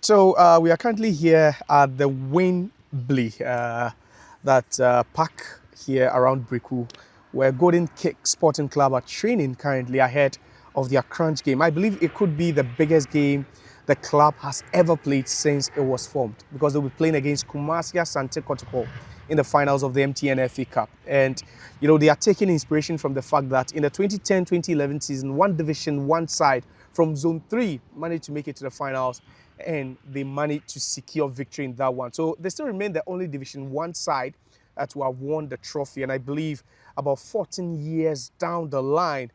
So we are currently here at the Wembley, that park here around Briku, where Golden Kick Sporting Club are training currently ahead of their crunch game. I believe it could be the biggest game the club has ever played since it was formed, because they'll be playing against Kumasi Asante Kotoko in the finals of the MTN FA Cup. And, you know, they are taking inspiration from the fact that in the 2010-2011 season, one division, one side from Zone 3 managed to make it to the finals, and they managed to secure victory in that one. So they still remain the only Division 1 side to have won the trophy. And I believe about 14 years down the line,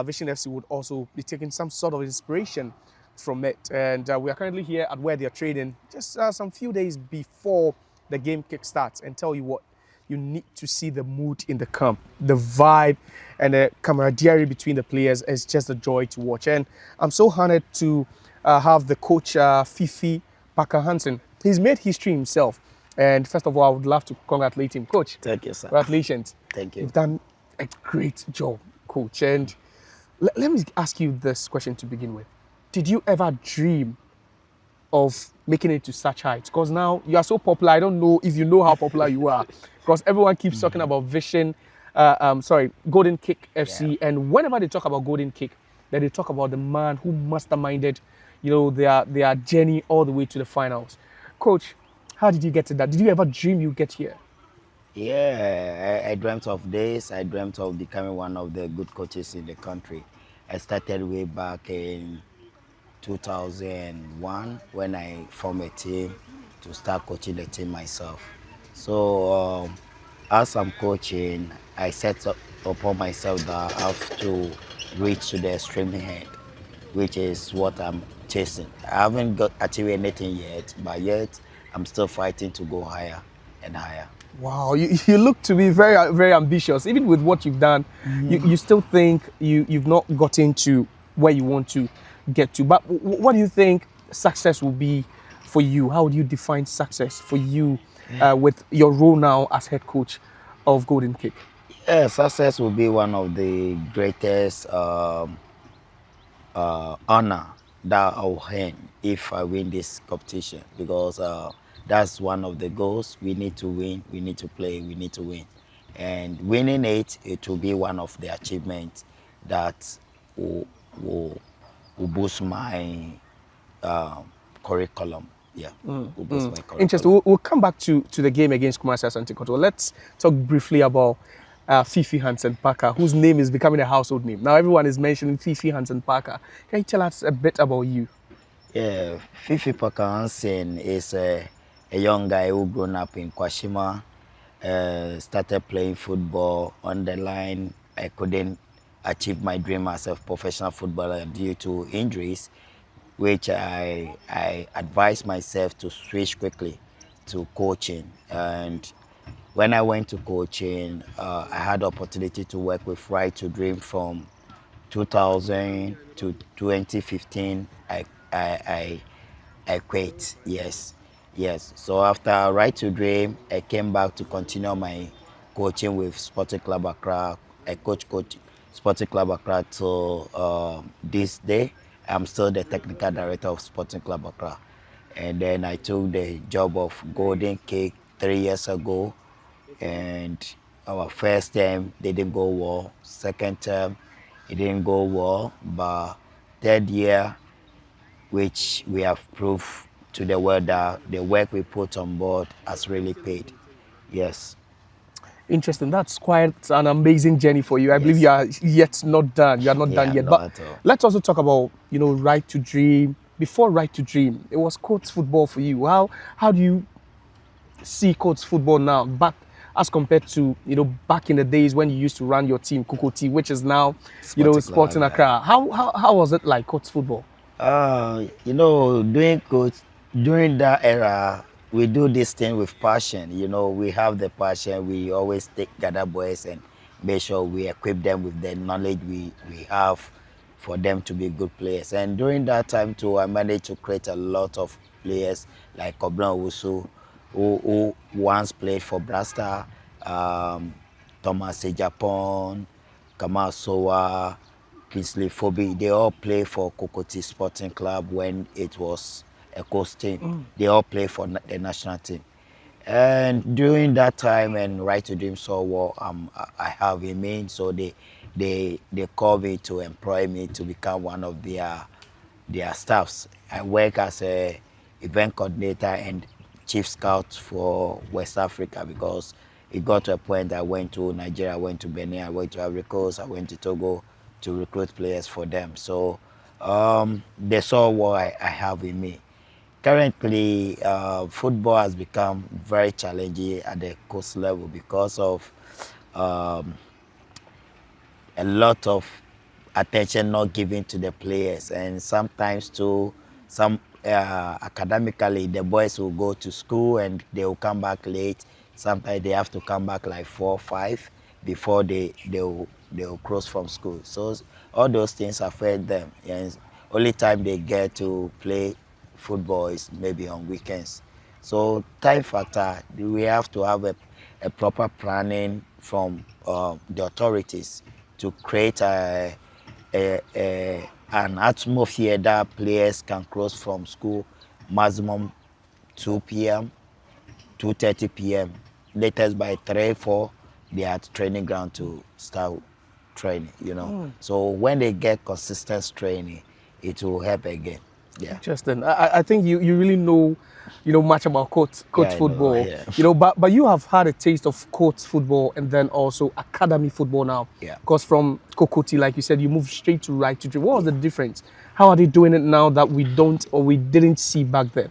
Vision FC would also be taking some sort of inspiration from it. And we are currently here at where they are trading, just some few days before the game kickstarts. And tell you what, you need to see the mood in the camp, the vibe and the camaraderie between the players is just a joy to watch. And I'm so honored to have the coach, Fiifi Hanson. He's made history himself. And first of all, I would love to congratulate him. Coach, thank you, sir. Congratulations. Thank you. You've done a great job, coach. And let me ask you this question to begin with. Did you ever dream of making it to such heights? Because now you are so popular. I don't know if you know how popular you are, because everyone keeps talking about Golden Kick FC. Yeah. And whenever they talk about Golden Kick, then they talk about the man who masterminded, you know, their journey all the way to the finals. Coach, how did you get to that? Did you ever dream you'd get here? Yeah, I dreamt of this. I dreamt of becoming one of the good coaches in the country. I started way back in 2001 when I formed a team to start coaching the team myself. So as I'm coaching, I set up upon myself that I have to reach to the extreme end, which is what I'm chasing. I haven't got achieved anything yet, but yet I'm still fighting to go higher and higher. Wow, you look to be very, very ambitious. Even with what you've done, you still think you've not gotten to where you want to get to. But what do you think success will be for you? How would you define success for you with your role now as head coach of Golden Kick? Yeah, success will be one of the greatest honor that I'll earn if I win this competition, because that's one of the goals. We need to win, we need to play, we need to win. And winning it will be one of the achievements that will boost my curriculum. Yeah, will boost my curriculum. Interesting. We'll come back to the game against Kumasi Asante Kotoko. Let's talk briefly about Fiifi Hanson Parker, whose name is becoming a household name. Now everyone is mentioning Fiifi Hanson Parker. Can you tell us a bit about you? Yeah, Fiifi Hanson is a young guy who grew up in Kwashima, started playing football. On the line, I couldn't achieve my dream as a professional footballer due to injuries, which I advised myself to switch quickly to coaching. And when I went to coaching, I had the opportunity to work with Right to Dream from 2000 to 2015. I quit. Yes. So after Right to Dream, I came back to continue my coaching with Sporting Club Accra. I coach Sporting Club Accra till this day. I'm still the technical director of Sporting Club Accra. And then I took the job of Golden Kick 3 years ago. And our first term didn't go well. Second term, it didn't go well. But third year, which we have proved to the world that the work we put on board has really paid. Yes. Interesting. That's quite an amazing journey for you. I believe you are yet not done. You are not done yet. Not But at all. let's also talk about, you know, Right to Dream. Before Right to Dream, it was coach football for you. How do you see coach football now, back as compared to, you know, back in the days when you used to run your team, Kokoti, which is now, you know, Sporting Accra? How was it like coach football? You know, during that era, we do this thing with passion. You know, we have the passion. We always gather boys and make sure we equip them with the knowledge we have for them to be good players. And during that time too, I managed to create a lot of players like Koblan Owusu, who once played for Brasta, Thomas Ejapon, Kamal Sowa, Kingsley Fobi. They all play for Kokoti Sporting Club when it was a coast team. They all play for the national team. And during that time, and Right to Dream saw what I have in me, so they called me to employ me to become one of their staffs. I work as a event coordinator and chief scout for West Africa, because it got to a point I went to Nigeria, I went to Benin, I went to Ivory Coast, I went to Togo to recruit players for them. So they saw what I have in me. Currently, football has become very challenging at the coast level because of um, a lot of attention not given to the players, and sometimes too, some academically the boys will go to school and they will come back late. Sometimes they have to come back like 4 or 5 before they'll cross from school. So all those things affect them, and only time they get to play football is maybe on weekends. So time factor, we have to have a proper planning from the authorities to create an atmosphere that players can cross from school maximum 2 p.m., 2:30 p.m. Latest by 3, 4, they are at training ground to start training, you know. So when they get consistent training, it will help again. Yeah. Interesting. I think you really know, much about coach Yeah, I know, football. yeah. But you have had a taste of coach football and then also academy football now. Yeah. Because from Kokoti, like you said, you moved straight to Right to Dream. What was the difference? How are they doing it now that we don't or we didn't see back then?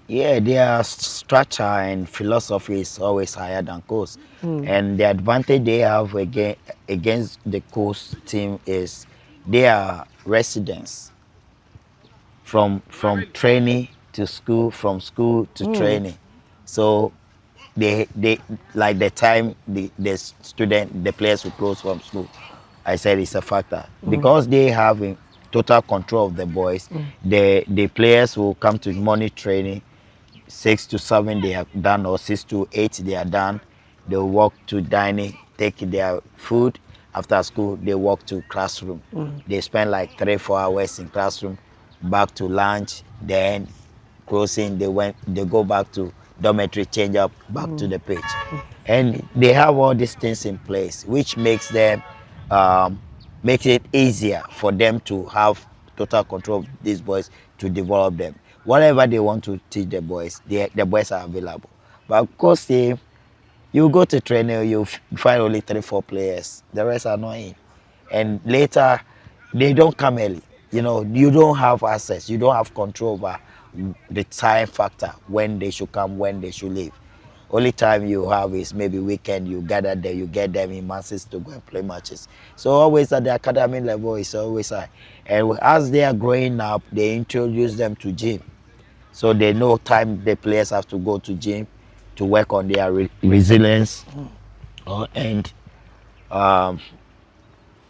Yeah, their structure and philosophy is always higher than coast. And the advantage they have against the coast team is they are residents from training to school, from school to training. So they like the time the players who close from school, I said it's a factor because they have total control of the boys. The players will come to morning training 6 to 7 they are done, or 6 to 8 they are done. They walk to dining, take their food. After school, they walk to classroom. They spend like 3 or 4 hours in classroom, back to lunch, then crossing. They go back to dormitory, change up, back to the pitch, and they have all these things in place, which makes it easier for them to have total control of these boys to develop them. Whatever they want to teach the boys, the boys are available. But of course, if you go to training, you find only 3, 4 players. The rest are not in. And later, they don't come early. You know, you don't have access. You don't have control over the time factor, when they should come, when they should leave. Only time you have is maybe weekend. You gather there, you get them in masses to go and play matches. So always at the academy level is always high. And as they are growing up, they introduce them to gym. So they know time the players have to go to gym to work on their resilience. And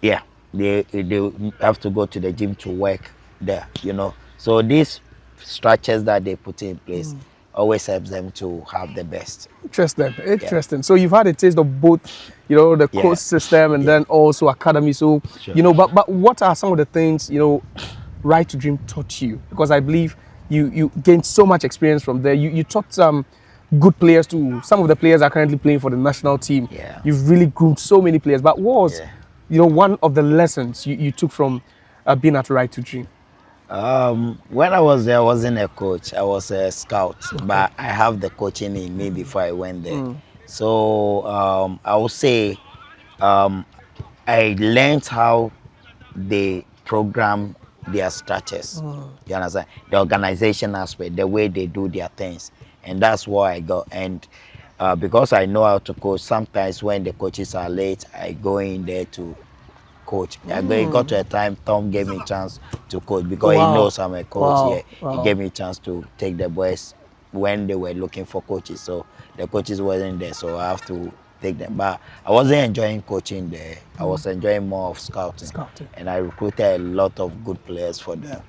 yeah, they have to go to the gym to work there, you know. So these structures that they put in place always helps them to have the best. Interesting. Interesting. So you've had a taste of both, the Yeah. coach system and then also academy. So, Sure. but what are some of the things, Right to Dream taught you? Because I believe you gained so much experience from there. You taught some good players too. Some of the players are currently playing for the national team. Yeah. You've really groomed so many players. But what was, one of the lessons you took from being at Right to Dream? When I was there, I wasn't a coach. I was a scout, but I have the coaching in me before I went there. So I would say I learned how they program their structures. You understand? The organization aspect, the way they do their things, and that's what I got. And because I know how to coach, sometimes when the coaches are late, I go in there to coach. It got to a time Tom gave me a chance to coach because he knows I'm a coach. Yeah, he gave me a chance to take the boys when they were looking for coaches. So the coaches wasn't there, so I have to take them. But I wasn't enjoying coaching there. I was enjoying more of scouting. And I recruited a lot of good players for them.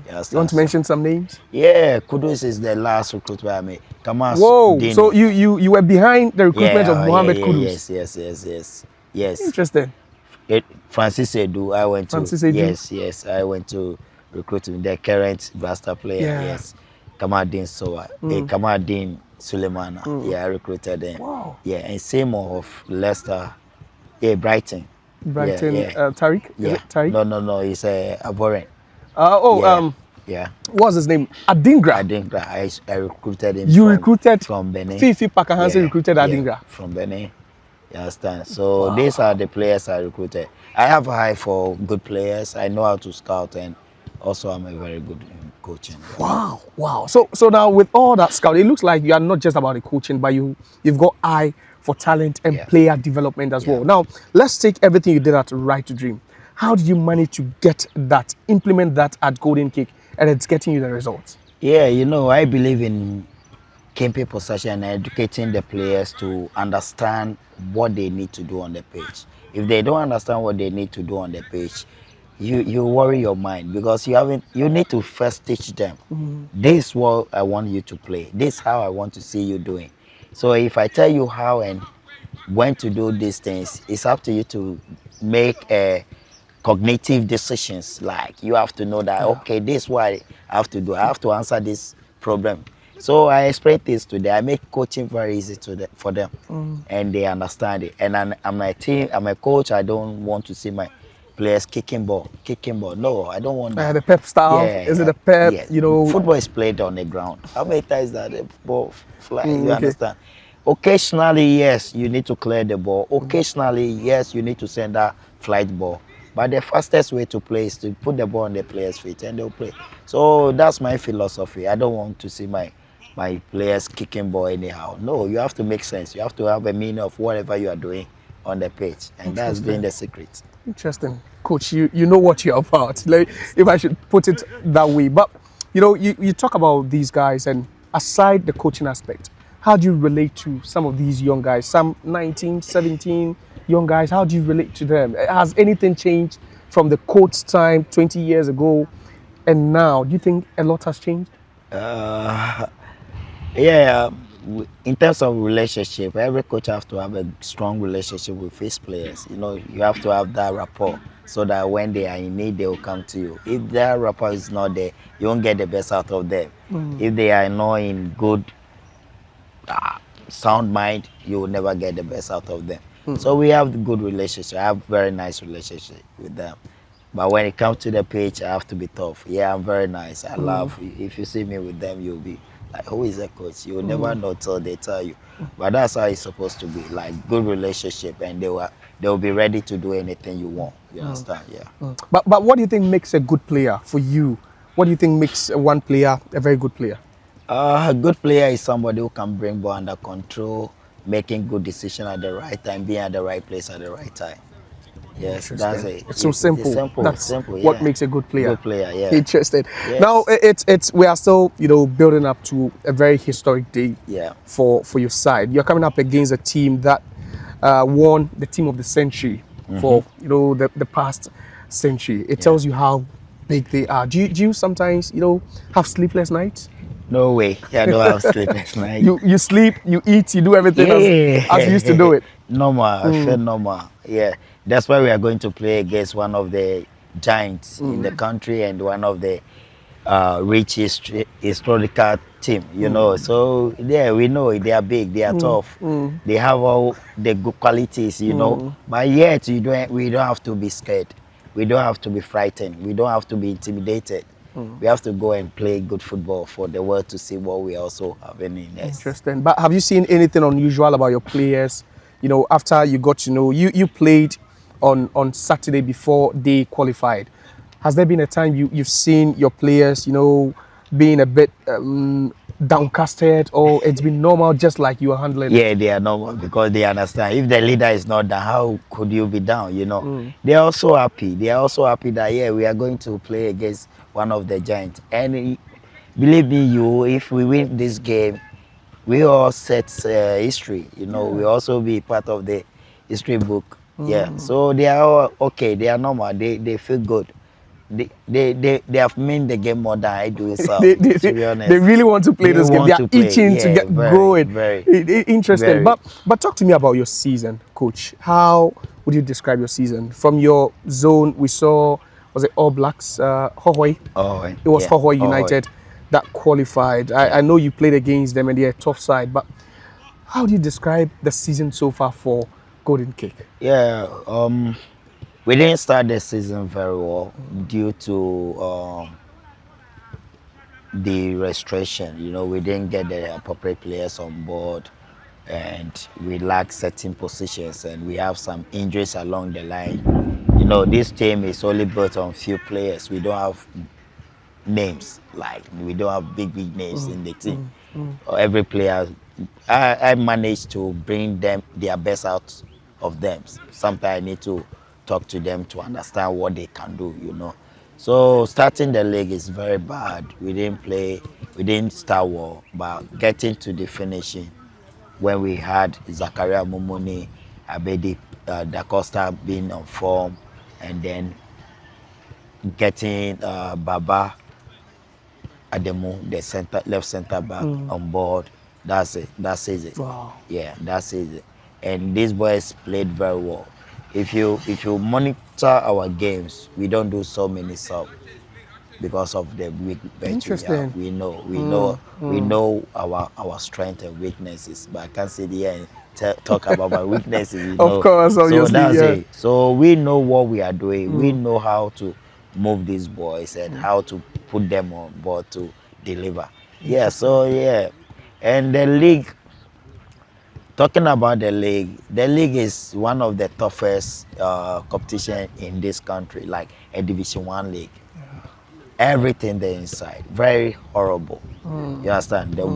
Yes, You want to mention some names? Yeah, Kudus is the last recruitment I made. Kamas. Whoa! Dini. So you were behind the recruitment of Mohammed Kudus. Yes. Interesting. Francis Edu, I went Francis to. Edu. Yes, I went to recruit him, the current Blaster player. Yeah. Yes, Kamadin Soa, Kamadin Sulemana. Yeah, I recruited him. Wow. Yeah, and same of Leicester. Yeah, Brighton. Yeah, Brighton, yeah, Tariq, is yeah. it Tariq? No. It's Abhorrent. Oh, Yeah, yeah. what's his name? Adingra. I think that I recruited him You recruited from Benin. Fiifi Hanson Yeah, recruited yeah, Adingra. from Benin. You understand? So these are the players I recruited. I have a eye for good players. I know how to scout, and also I'm a very good in coaching. Wow, wow. So now with all that scout, it looks like you are not just about the coaching, but you've got eye for talent and Yeah. player development as Yeah. well. Now let's take everything you did at Right to Dream. How did you manage to get that, implement that at Golden Cake, and it's getting you the results? Yeah, you know, I believe in keeping possession and educating the players to understand what they need to do on the pitch. If they don't understand what they need to do on the pitch, you worry your mind because you need to first teach them. This is what I want you to play. This is how I want to see you doing. So if I tell you how and when to do these things, it's up to you to make cognitive decisions. Like you have to know that okay, this is what I have to do. I have to answer this problem. So I explain this to them. I make coaching very easy for them, and they understand it. And I'm my team. I'm a coach. I don't want to see my players kicking ball. No, I don't want that. The pep style, is it the pep? Yes. You know, Football is played on the ground. How many times that the ball fly? You okay. understand? Occasionally, yes, you need to clear the ball. Occasionally, yes, you need to send that flight ball. But the fastest way to play is to put the ball on the players' feet and they'll play. So that's my philosophy. I don't want to see my players kicking ball anyhow. No, you have to make sense. You have to have a meaning of whatever you are doing on the pitch. And that's been the secret. Interesting. Coach, you know what you're about, like, if I should put it that way. But, you know, you talk about these guys, and aside the coaching aspect, how do you relate to some of these young guys, some 19, 17 young guys? How do you relate to them? Has anything changed from the coach time 20 years ago and now? Do you think a lot has changed? Yeah, in terms of relationship, every coach has to have a strong relationship with his players. You know, you have to have that rapport so that when they are in need, they will come to you. If that rapport is not there, you won't get the best out of them. If they are not in good, sound mind, you will never get the best out of them. So we have good relationship. I have very nice relationship with them. But when it comes to the pitch, I have to be tough. Yeah, I'm very nice. I love. If you see me with them, you'll be like, who is a coach? You will never know till they tell you. But that's how it's supposed to be. Like good relationship, and they will be ready to do anything you want. You understand? Yeah. But what do you think makes a good player for you? What do you think makes one player a very good player? A good player is somebody who can bring ball under control, making good decision at the right time, being at the right place at the right time. Yes, that's it. It's so simple. That's simple. what Yeah. makes a good player. Good player, yeah. Interesting. Yes. Now it's we are still, you know, building up to a very historic day. Yeah. For your side, you're coming up against a team that won the team of the century for, you know, the past century. It tells you how big they are. Do you sometimes, you know, have sleepless nights? No way. Yeah, I don't have sleepless night. You sleep, you eat, you do everything as you used to do it. Normal. I feel normal. Yeah. That's why we are going to play against one of the giants in the country and one of the rich historical team, you know. So yeah, we know they are big, they are tough, they have all the good qualities, you know. But yet we don't have to be scared. We don't have to be frightened. We don't have to be intimidated. We have to go and play good football for the world to see what we also have in us. Interesting. But have you seen anything unusual about your players? You know, after you got to know, you played on Saturday before they qualified. Has there been a time you've seen your players, you know, being a bit downcasted, or it's been normal just like you are handling it? Yeah, they are normal because they understand. If the leader is not down, how could you be down, you know? They are also happy. They are also happy that, yeah, we are going to play against one of the giants. And believe me, if we win this game, we all set history, you know. We also be part of the history book. Yeah, so they are all okay. They are normal. They feel good. They have made the game more than I do itself. To be honest, they really want to play this game. They are itching to get going. Very interesting. But talk to me about your season, coach. How would you describe your season? From your zone, we saw, was it All Blacks, Hohoi? Oh, it was Hohoi United. that qualified. I Yeah. know you played against them and they're a tough side, but how do you describe the season so far for Golden Cake? Yeah. We didn't start the season very well due to the restriction. You know, we didn't get the appropriate players on board, and we lack certain positions, and we have some injuries along the line. You know, this team is only built on few players. We don't have names, like we don't have big names in the team. Every player, I managed to bring them their best out of them. Sometimes I need to talk to them to understand what they can do, you know. So starting the league is very bad. We didn't start well, but getting to the finishing when we had Zakaria Mumuni, Abedi Da Costa being on form, and then getting Baba Ademu, the left center back, on board. That's it. That says it. Wow. Yeah, that says it. And these boys played very well. If you monitor our games, we don't do so many sub because of the weak bench we have. Interesting. We know our strength and weaknesses. But I can't sit here and talk about my weaknesses. Of course, So obviously, that's yeah. it. So we know what we are doing. We know how to move these boys and how to put them on board to deliver. Yeah. So yeah, and the league. Talking about the league is one of the toughest competition in this country, like a Division One league. Everything there inside, very horrible. You understand? The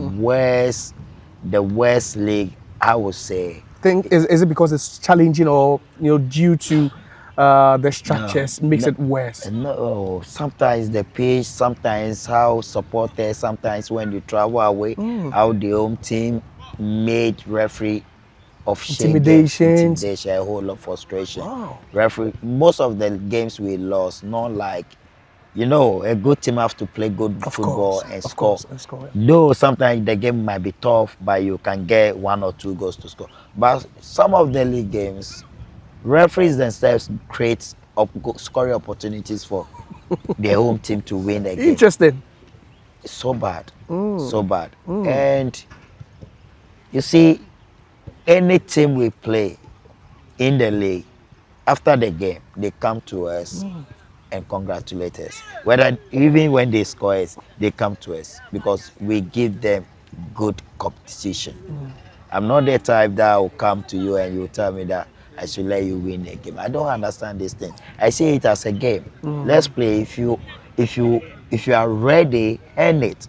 worst league, I would say. Think is it because it's challenging or due to the No, structures makes no, it worse? no. Sometimes the pitch, sometimes how supporters, sometimes when you travel away, how the home team made referee of shade games, Intimidations. intimidation, a whole lot of frustration. Wow. Referee, most of the games we lost, not like, a good team have to play good Of football course, and of score. course, and score. Though sometimes the game might be tough, but you can get 1 or 2 goals to score. But some of the league games, referees themselves create scoring opportunities for their home team to win the game. Interesting. It's so bad, so bad. And you see, any team we play in the league, after the game, they come to us and congratulate us. Whether even when they score us, they come to us because we give them good competition. I'm not the type that will come to you and you tell me that I should let you win a game. I don't understand this thing. I see it as a game. Let's play. If you are ready, earn it.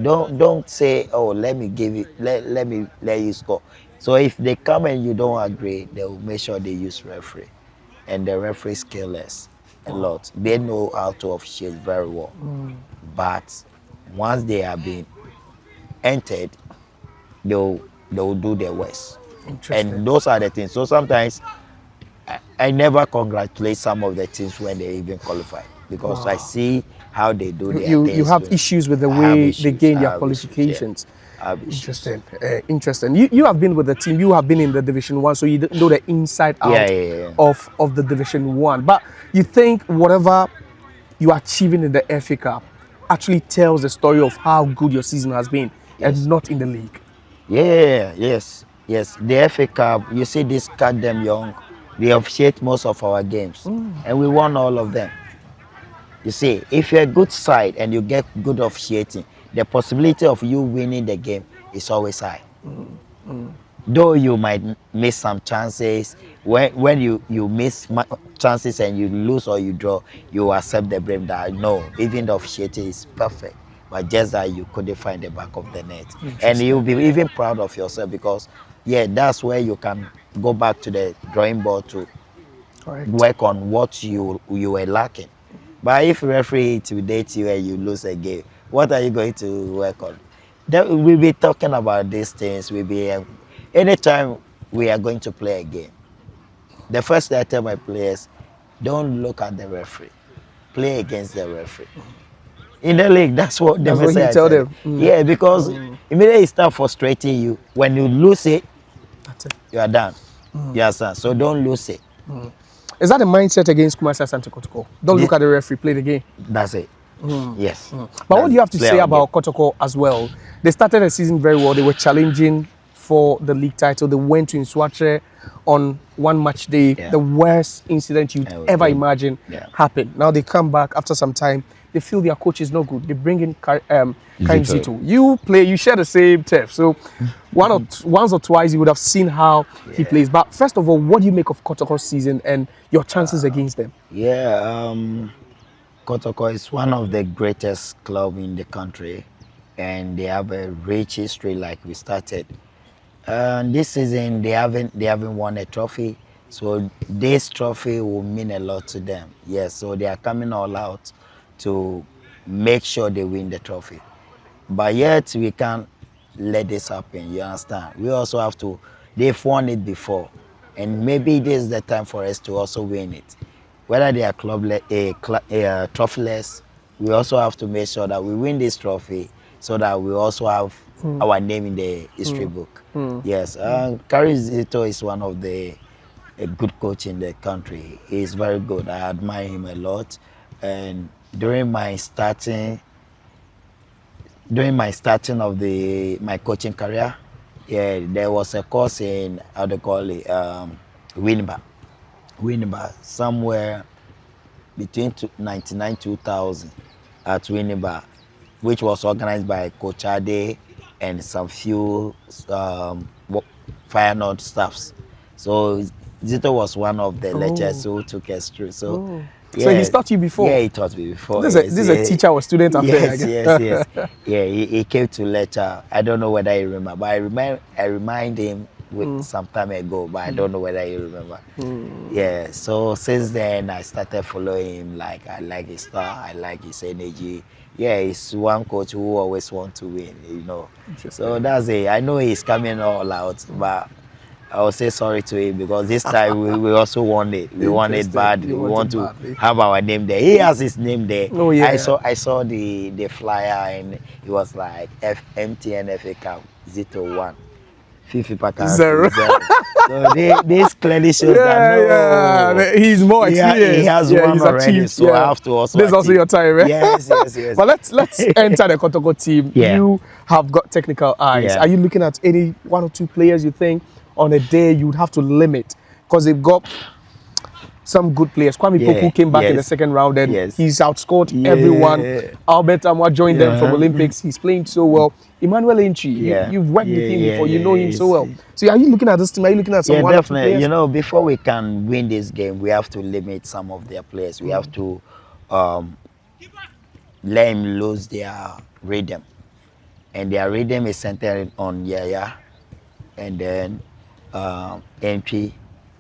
Don't say, oh, let me give it, let me let you score. So if they come and you don't agree, they will make sure they use referee. And the referees kill us a lot. They know how to officiate very well. But once they have been entered, they'll do their worst. Interesting. And those are the things. So sometimes I never congratulate some of the teams when they even qualify because I see how they do their You things. have issues with the I have way they issues. gain I their have issues. Yeah. qualifications. I have issues. Interesting. Interesting. You have been with the team. You have been in the Division One, so you know the inside out Yeah. of the Division One. But you think whatever you are achieving in the FA Cup actually tells the story of how good your season has been, Yes. and not in the league. Yeah, yes. The FA Cup, you see this them young, they officiate most of our games. And we won all of them. You see, if you're a good side and you get good officiating, the possibility of you winning the game is always high. Though you might miss some chances, when you miss chances and you lose or you draw, you accept the blame that no, even the officiating is perfect, but just that you couldn't find the back of the net. And you'll be even proud of yourself because, yeah, that's where you can go back to the drawing board to Correct. work on what you were lacking. But if referee intimidates you and you lose a game, what are you going to work on? We'll be talking about these things. Anytime we are going to play a game, the first thing I tell my players, don't look at the referee. Play against the referee. In the league, that's what the That's what message you I tell tell them. them. Yeah, because immediately it start frustrating you. When you lose it, That's it. you are done. You understand? So don't lose it. Is that the mindset against Kumasi Asante Kotoko? Don't The- look at the referee, play the game. That's it. Yes. But what do you have to play say our game. about Kotoko as well? They started the season very well. They were challenging for the league title. They went to Nswatre on one match day. Yeah. The worst incident you'd ever imagine yeah. happened. Now they come back after some time. They feel their coach is not good. They bring in Karim Zito. Zito. You share the same turf. So once or twice you would have seen how he plays. But first of all, what do you make of Kotoko's season and your chances against them? Yeah, Kotoko is one of the greatest club in the country, and they have a rich history. Like we started, this season they haven't won a trophy, so this trophy will mean a lot to them. Yes, so they are coming all out to make sure they win the trophy. But yet we can't let this happen. You understand? We also have to. They've won it before, and maybe this is the time for us to also win it. Whether they are trophyless, we also have to make sure that we win this trophy, so that we also have our name in the history book. Yes, Karim Zito is one of the a good coach in the country. He's very good. I admire him a lot, and during my starting of my coaching career, yeah, there was a course in how they call it, Winneba, somewhere between 99 2000 at Winneba, which was organized by Coach Ade and some few Fire North staffs. So Zito was one of the lecturers who took us through. So So he's taught you before? Yeah, he taught me before. This is a teacher or student affair, I Yes, guess. yes. Yeah, he came to lecture. I don't know whether he remember, but I remind him with some time ago, but I don't know whether he remember. Yeah, so since then I started following him. Like, I like his style, I like his energy. Yeah, he's one coach who always want to win, you know. So that's it. I know he's coming all out, but I will say sorry to him because this time we also won it. We won it badly. We want to have our name there. He has his name there. Oh, yeah. I saw the flyer, and it was like MTN FA Cup Zito 1. Fiifi Zero. Hanson 0. So this clearly shows that no, yeah, he's more experienced. He has one already, achieved, so I have to also. This is also your time, right? Yes. But let's enter the Kotoko team. Yeah. You have got technical eyes. Yeah. Are you looking at any one or two players you think on a day you'd have to limit? Because they've got some good players. Kwame Poku came back in the second round and he's outscored everyone. Albert Amwa joined them from Olympics. He's playing so well. Emmanuel Inchi, you've worked with him before. You know him so well. So are you looking at this team? Are you looking at some one or two players? You know, before we can win this game, we have to limit some of their players. We have to let them lose their rhythm. And their rhythm is centered on Yaya and then Entry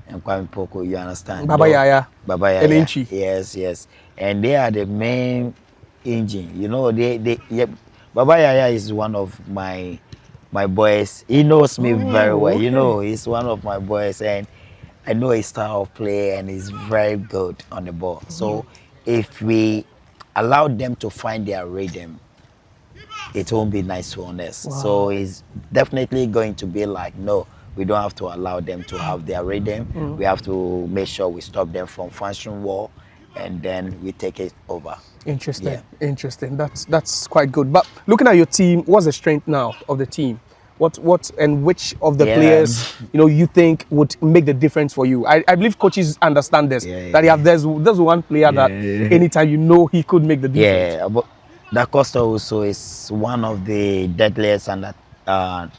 and Kwame Poku, you understand? Baba Yaya. And Inchi. Yes. And they are the main engine. You know, Baba Yaya is one of my boys. He knows me very well. Okay. You know, he's one of my boys, and I know his style of play, and he's very good on the ball. So if we allow them to find their rhythm, it won't be nice to us. Wow. So it's definitely going to be like, no, we don't have to allow them to have their rhythm. We have to make sure we stop them from functioning well, and then we take it over. Interesting. That's quite good. But looking at your team, what's the strength now of the team? What and which of the players you think would make the difference for you? I believe coaches understand this. There's one player that anytime he could make the difference. Yeah, but Da Costa also is one of the deadliest and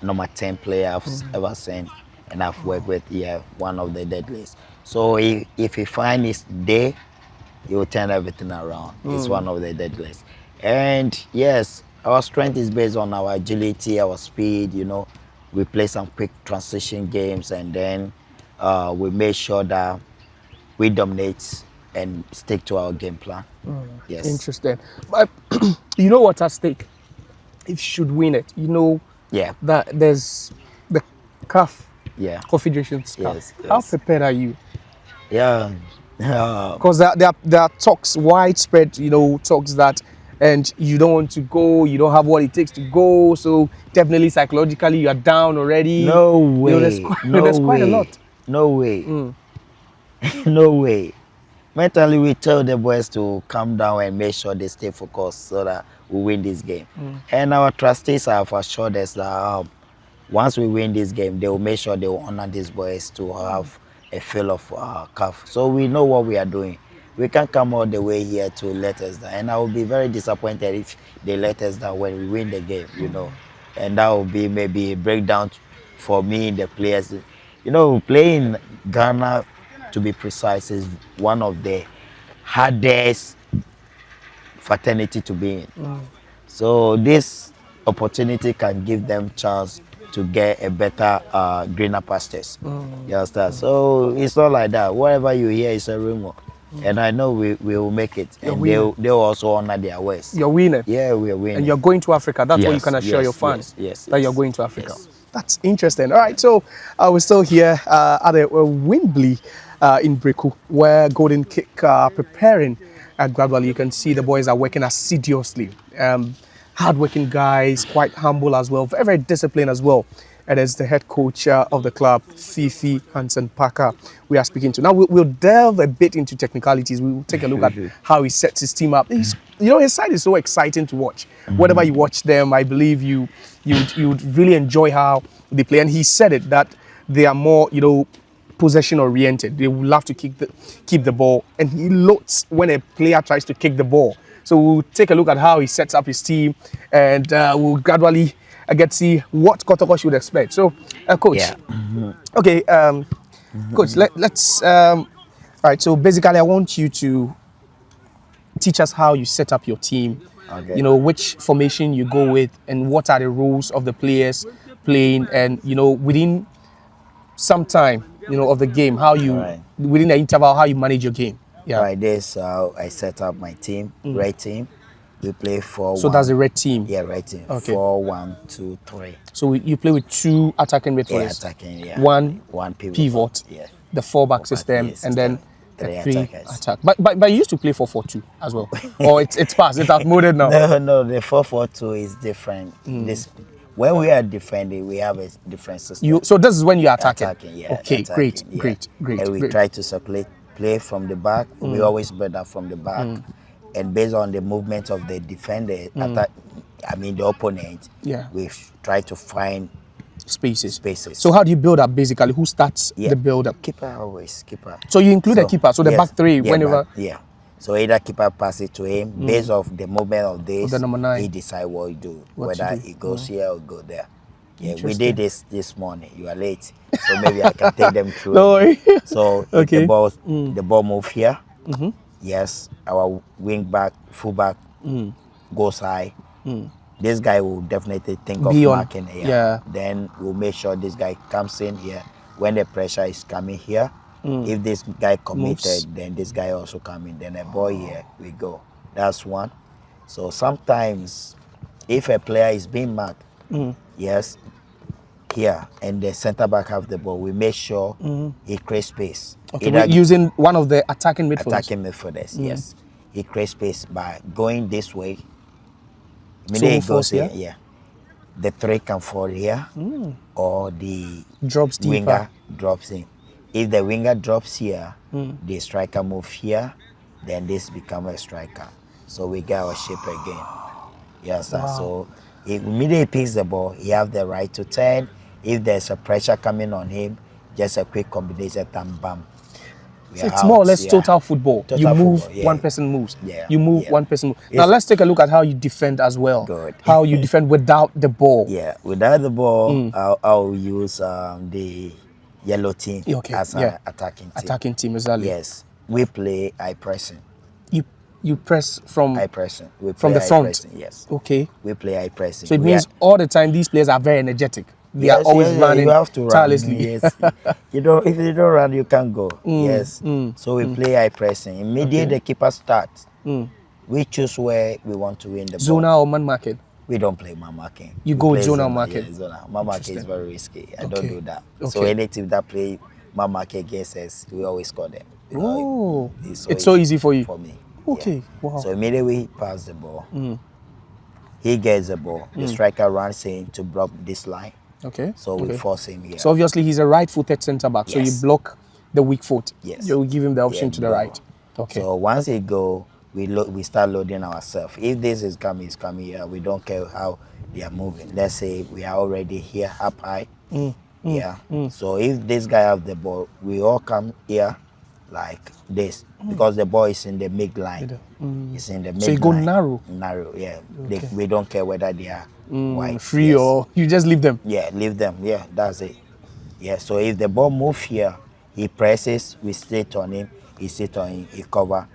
number 10 player I've ever seen, and I've worked with. One of the deadliest. So if he finds his day, he will turn everything around. He's one of the deadliest. And yes, our strength is based on our agility, our speed. We play some quick transition games, and then we make sure that we dominate and stick to our game plan. Yes. Interesting. But you know what's at stake? If you should win it, that there's the CAF Confederations Cup. Yes. How prepared are you? Because there are talks, widespread, talks that, and you don't want to go, you don't have what it takes to go, so definitely psychologically you are down already. No way. There's quite a lot. No way. No way. mentally we tell the boys to calm down and make sure they stay focused so that we win this game. And our trustees have assured us that once we win this game, they will make sure they will honor these boys to have a feel of cuff. So we know what we are doing. We can't come all the way here to let us down. And I will be very disappointed if they let us down when we win the game, you know. And that will be maybe a breakdown for me, the players. You know, playing Ghana, to be precise, is one of the hardest fraternity to be in. So this opportunity can give them chance to get a better greener pastures. You understand? So it's not like that. Whatever you hear is a rumor. And I know we will make it. You're And winning. they'll also honor their words. You're winning. Yeah, we are winning. And you're going to Africa. That's what you Yes, can assure yes, your fans. yes, that you're yes, going to Africa. yes. That's interesting. All right, so we're still here at a Wembley in Breku, where Golden Kick preparing. Gradually, you can see the boys are working assiduously. Hardworking guys, quite humble as well, very, very disciplined as well. And as the head coach of the club, Fiifi Hanson Parker, we are speaking to. Now we'll delve a bit into technicalities. We'll take a look at how he sets his team up. His side is so exciting to watch. Whenever you watch them, I believe you would really enjoy how they play. And he said it that they are more, possession oriented. They would love to keep the ball, and he loads when a player tries to kick the ball. So we'll take a look at how he sets up his team, and we'll gradually get to see what Kotoko should expect. So, coach. Yeah. Okay, coach. Let's. All right. So basically, I want you to teach us how you set up your team. Okay. Which formation you go with, and what are the rules of the players playing, and within some time, of the game, how you within the interval, how you manage your game. Yeah. Right, this how I set up my team, red team. We play 4-1. So that's the red team. Yeah, red team. Okay. 4-1-2-3. So you play with two attacking midfielders. Yeah, attacking. Yeah. One pivot. Yeah. The four-back system, and then three three attackers. attack. But you used to play 4-4-2 as well. Or it's past. It's outmoded now. No, the 4-4-2 is different. This when we are defending, we have a different system. So this is when you're attacking. Yeah. Okay, attacking, yeah. great. And we great. try to circulate play from the back. We always build up from the back. And based on the movement of the defender, the opponent, we try to find spaces. Spaces. So how do you build up basically? Who starts the build up? Keeper. So you include a keeper. So the back three, whenever. So either keeper pass it to him based off the movement of this. The number 9. He decide what he do, whether he goes here or go there. Yeah, we did this morning. You are late, so maybe I can take them through. No worry. So if the ball move here. Yes, our full back goes high. This guy will definitely think of marking here. Yeah. Then we'll make sure this guy comes in here when the pressure is coming here. If this guy committed, then this guy also come in. Then a ball here, we go. That's one. So sometimes, if a player is being marked, yes, here, and the center back have the ball, we make sure he creates space. Okay, we're using one of the attacking midfielders. Yes. He creates space by going this way. So He goes here. Yeah. The 3 can fall here, or the winger drops in. If the winger drops here, the striker move here, then this become a striker. So we get our shape again. Yes, so immediately he picks the ball, he have the right to turn. If there's a pressure coming on him, just a quick combination, bam. So it's more or less total football. You move, one person moves. You move, one person moves. Now let's take a look at how you defend as well. Good. How you defend without the ball. Yeah, without the ball, I'll use the yellow team as an attacking team. Attacking team, exactly. Yes, we play high pressing. You press from high pressing. We play from the front. Pressing, yes. Okay. We play high pressing. So it means all the time these players are very energetic. They are always running. You have to run tirelessly. Yes. If you don't run, you can't go. Yes. So we play high pressing. Immediately the keeper starts. We choose where we want to win the ball. Zonal or man marking? We don't play man marking. You go zonal marking. Yeah, zonal. Man marking is very risky. I don't do that. So any team that play man marking against us, we always score them. It's so easy for you. For me. Okay. Wow. So immediately he passes the ball. He gets the ball. The striker runs in to block this line. Okay. So we force him here. So obviously he's a right-footed centre back. So you block the weak foot. Yes. You give him the option to the right. Okay. So once it go, we start loading ourselves. If this is coming, it's coming here. We don't care how they are moving. Let's say we are already here up high. Yeah. So if this guy have the ball, we all come here like this because the ball is in the mid line. It's in the mid So you go narrow. Narrow, yeah. Okay. We don't care whether they are white. Free yes. or you just leave them. Yeah, leave them. Yeah, that's it. Yeah, so if the ball move here, he presses, we sit on him, he sit on him, he cover.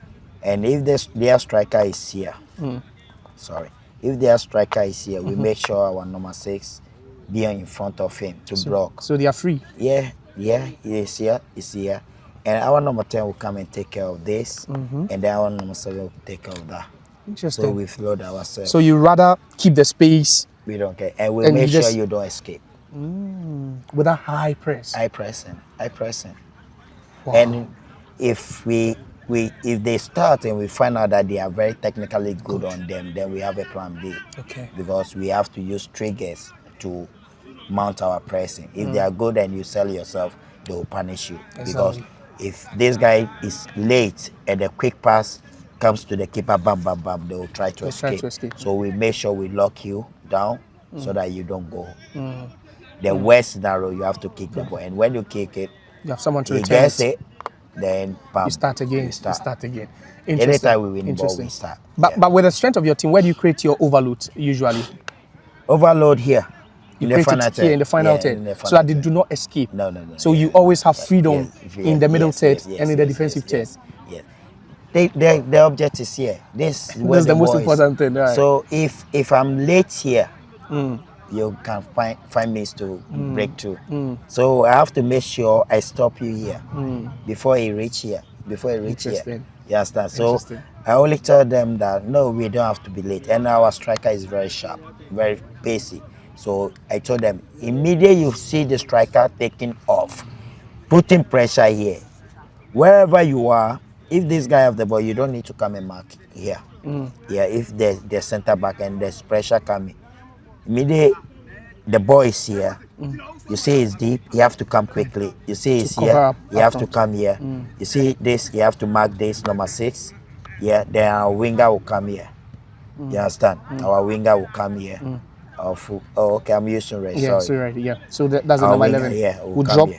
And if their striker is here, sorry, if their striker is here, we make sure our number 6 be in front of him to block. So they are free. Yeah, he is here, he's here. And our number 10 will come and take care of this, and then our number 7 will take care of that. Interesting. So we flood ourselves. So you rather keep the space. We don't care. And we make sure you don't escape. With a high press. High pressing. Wow. And if if they start and we find out that they are very technically good on them, then we have a plan B. Okay. Because we have to use triggers to mount our pressing. If they are good and you sell yourself, they will punish you. Exactly. Because if this guy is late and a quick pass comes to the keeper, bam, bam, bam, they will try to escape. So we make sure we lock you down so that you don't go. The worst scenario, you have to kick the ball. And when you kick it, you have someone to he return gets it, then bam, you start again. You start again. Anytime we win the ball, we start. But with the strength of your team, where do you create your overload usually? Overload here. You create it here in the final third, so that they do not escape. No. So you always have freedom in the middle third and in the defensive third. Yes. The object is here. This is the most important thing. Right? So if I'm late here, you can find means to break through. So I have to make sure I stop you here before he reach here. You understand? So I only tell them that no, we don't have to be late. And our striker is very sharp, very pacey. So I told them immediately you see the striker taking off, putting pressure here, wherever you are. If this guy have the ball, you don't need to come and mark here. Yeah, if the center back and there's pressure coming, immediately the ball is here. You see it's deep, you have to come quickly. You see it's here, you have to come here. You see this, you have to mark this number 6. Yeah, then our winger will come here. You understand? Our winger will come here. Okay, I'm using red. Yeah, sorry. Right. Yeah, so that's the number 11. Yeah, will drop.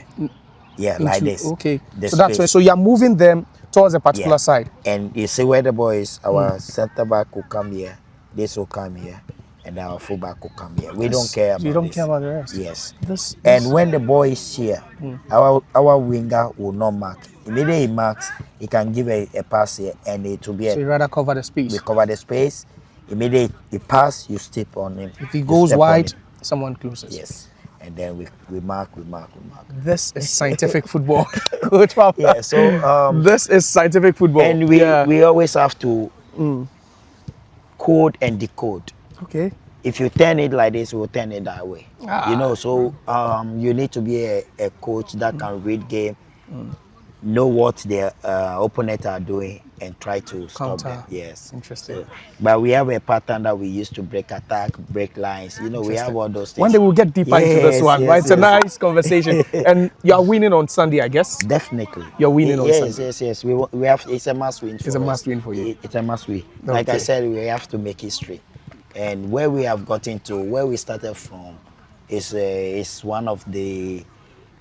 Yeah, like this. Okay, so that's why. So you're moving them towards a particular side. And you see where the ball is. Our center back will come here. This will come here. And our fullback will come here. We don't care about You don't this. care about the rest. Yes. This, And when the ball is here, our winger will not mark. Immediately he marks, he can give a pass here, and it will be so you rather cover the space. we cover the space. Immediately he pass, you step on him. If he goes wide, someone closes. Yes. And then we mark. This is scientific football, Coach Papa. Yeah. So this is scientific football. and we always have to code and decode. Okay. If you turn it like this, we'll turn it that way. You know, so you need to be a coach that can read game, know what the opponent are doing, and try to stop them. Yes. Interesting. So, but we have a pattern that we use to break attack, break lines. You know, we have all those things. One day we'll get deeper into this one, right? It's a nice conversation. And you are winning on Sunday, I guess? Definitely. You're winning on Sunday. Yes. We have. It's a must win. It's a must win for you. It's a must win. Like I said, we have to make history. And where we have gotten to, where we started from, is one of the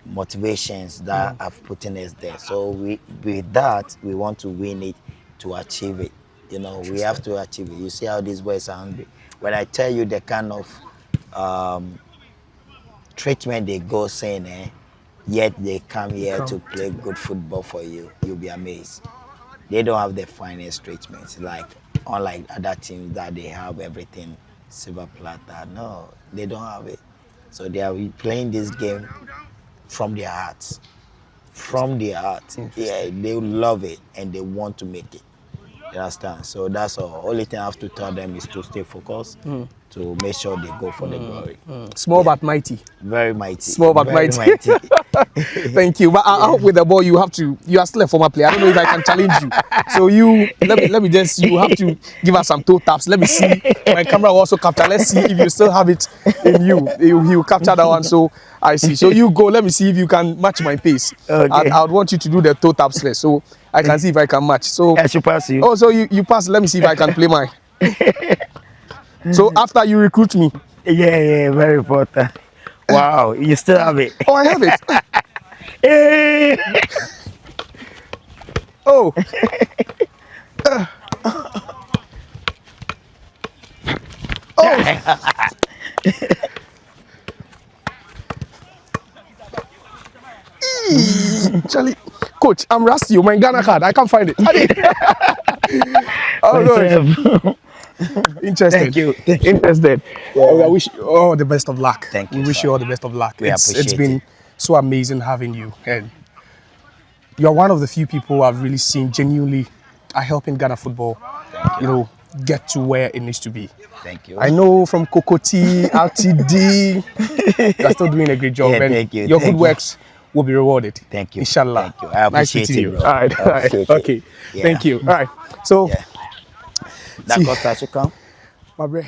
motivations that have put in us there. So with that, we want to win it to achieve it. You know, we have to achieve it. You see how these boys are hungry. When I tell you the kind of treatment they go saying, yet they come here to play good football for you, you'll be amazed. They don't have the finest treatments, like unlike other teams that they have everything silver platter. No, they don't have it. So they are playing this game from their hearts. From their heart. Yeah, they love it and they want to make it. You understand? So that's all. Only thing I have to tell them is to stay focused to make sure they go for the glory. Small but mighty. Very mighty. Small but very mighty. Thank you. But I hope with the ball you are still a former player. I don't know if I can challenge you. So let me just, you have to give us some toe taps. Let me see. My camera will also capture. Let's see if you still have it in you. He will capture that one. So I see. So you go. Let me see if you can match my pace. Okay. I would want you to do the toe taps first, so I can see if I can match. So I should pass you. Oh, so you pass. Let me see if I can play mine. So after you recruit me. Yeah, very important. Wow, you still have it. Oh, I have it. Hey. Oh. Oh. Charlie, coach, I'm rusty. My Ghana card, I can't find it. Oh no. Interested. Thank you. Interested. Yeah. Oh, I wish you all the best of luck. Thank you. We wish Sir. you all the best of luck. We It's appreciate been it. so amazing having you, and you're one of the few people I've really seen genuinely are helping Ghana football, get to where it needs to be. Thank you. I know from Kokoti, RTD, you're still doing a great job. Yeah, and thank you. Your good works will be rewarded. Thank you. Inshallah. Thank you. I appreciate nice meeting it, you. bro. All right. I appreciate it. Okay. Yeah. Thank you. All right. So, Yeah. That Costa should come. my bro.